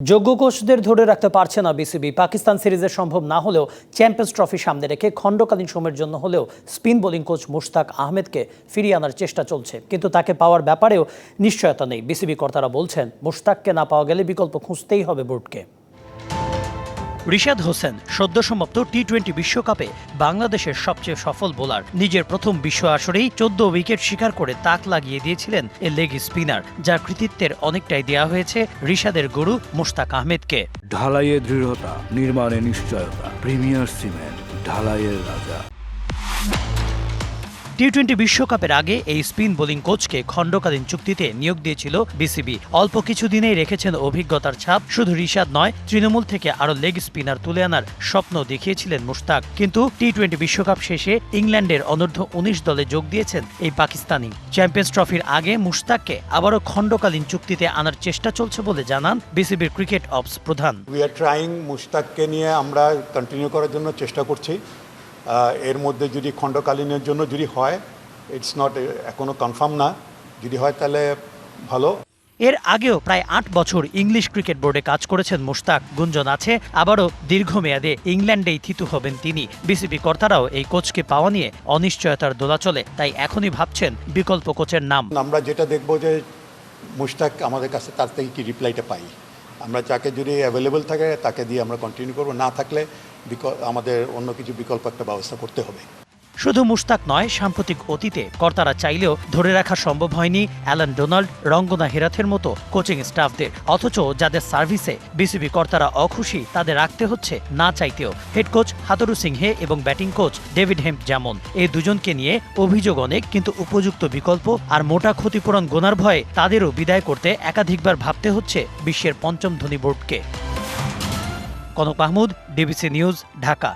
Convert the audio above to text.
যোগ্য কোচদের ধরে রাখতে পারছে না বিসিবি। পাকিস্তান সিরিজে সম্ভব না হলেও চ্যাম্পিয়ন্স ট্রফি সামনে রেখে খণ্ডকালীন সময়ের জন্য হলেও স্পিন বোলিং কোচ মুশতাক আহমেদকে ফিরিয়ে আনার চেষ্টা চলছে, কিন্তু তাকে পাওয়ার ব্যাপারেও নিশ্চয়তা নেই। বিসিবি কর্তারা বলছেন, মুশতাককে না পাওয়া গেলে বিকল্প খুঁজতেই হবে বোর্ডকে। রিশাদ হোসেন সদ্য সমাপ্ত টি-20 বিশ্বকাপে বাংলাদেশের সবচেয়ে সফল বোলার। নিজের প্রথম বিশ্ব আসরেই 14 উইকেট শিকার করে তাক লাগিয়ে দিয়েছিলেন এ লেগ স্পিনার, যার কৃতিত্বের অনেকটাই দেয়া হয়েছে রিশাদের গুরু মুশতাক আহমেদকে। ঢালাইয়ে দৃঢ়তা, নির্মাণে নিশ্চয়তা, প্রিমিয়ার সিমেন্ট, ঢালাইয়ের রাজা। টি-20 বিশ্বকাপের আগে এই স্পিন বোলিং কোচকে খণ্ডকালীন চুক্তিতে নিয়োগ দিয়েছিল বিসিবি। অল্প কিছুদিনেই রেখেছেন অভিজ্ঞতার ছাপ। শুধু রিশাদ নয়, তৃণমূল থেকে আরও লেগ স্পিনার তুলে আনার স্বপ্ন দেখিয়েছিলেন মুশতাক। কিন্তু টি-20 বিশ্বকাপ শেষে ইংল্যান্ডের অনূর্ধ্ব 19 দলে যোগ দিয়েছেন এই পাকিস্তানি। চ্যাম্পিয়ন্স ট্রফির আগে মুশতাককে আবারও খণ্ডকালীন চুক্তিতে আনার চেষ্টা চলছে বলে জানান বিসিবির ক্রিকেট অপস প্রধান। উই আর ট্রাইং, মুশতাককে নিয়ে আমরা কন্টিনিউ করার জন্য চেষ্টা করছি। এর মধ্যে যদি খণ্ডকালীনের জন্য যদি হয়, ইটস নট, এখনো কনফার্ম না, যদি হয় তাহলে ভালো। এর আগেও প্রায় 8 বছর ইংলিশ ক্রিকেট বোর্ডে কাজ করেছেন মুশতাক। গুঞ্জন আছে আবারও দীর্ঘমেয়াদে ইংল্যান্ডেই থিতু হবেন তিনি। বিসিবি কর্তারাও এই কোচকে পাওয়া নিয়ে অনিশ্চয়তার দোলাচলে, তাই এখনই ভাবছেন বিকল্প কোচের নাম। আমরা যেটা দেখবো যে মুশতাক আমাদের কাছে তার থেকে কি রিপ্লাইটা পাই। আমরা যাকে যদি অ্যাভেলেবল থাকে তাকে দিয়ে আমরা কন্টিনিউ করবো, না থাকলে আমাদের অন্য কিছু বিকল্প একটা ব্যবস্থা করতে হবে। শুধু মুশতাক নয়, সাম্প্রতিক অতীতে কর্তারা চাইলেও ধরে রাখা সম্ভব হয়নি অ্যালান ডোনাল্ড, রঙ্গনা হেরাথের মতো কোচিং স্টাফদের। অথচ যাদের সার্ভিসে বিসিবি কর্তারা অখুশি, তাদের রাখতে হচ্ছে না চাইতেও। হেড কোচ হাতুরু সিংহে এবং ব্যাটিং কোচ ডেভিড হেম্প যেমন, এই দুজনকে নিয়ে অভিযোগ অনেক, কিন্তু উপযুক্ত বিকল্প আর মোটা ক্ষতিপূরণ গোনার ভয়ে তাদেরও বিদায় করতে একাধিকবার ভাবতে হচ্ছে বিশ্বের পঞ্চম ধনী বোর্ডকে। Kanak Mahmud, DBC news, Dhaka.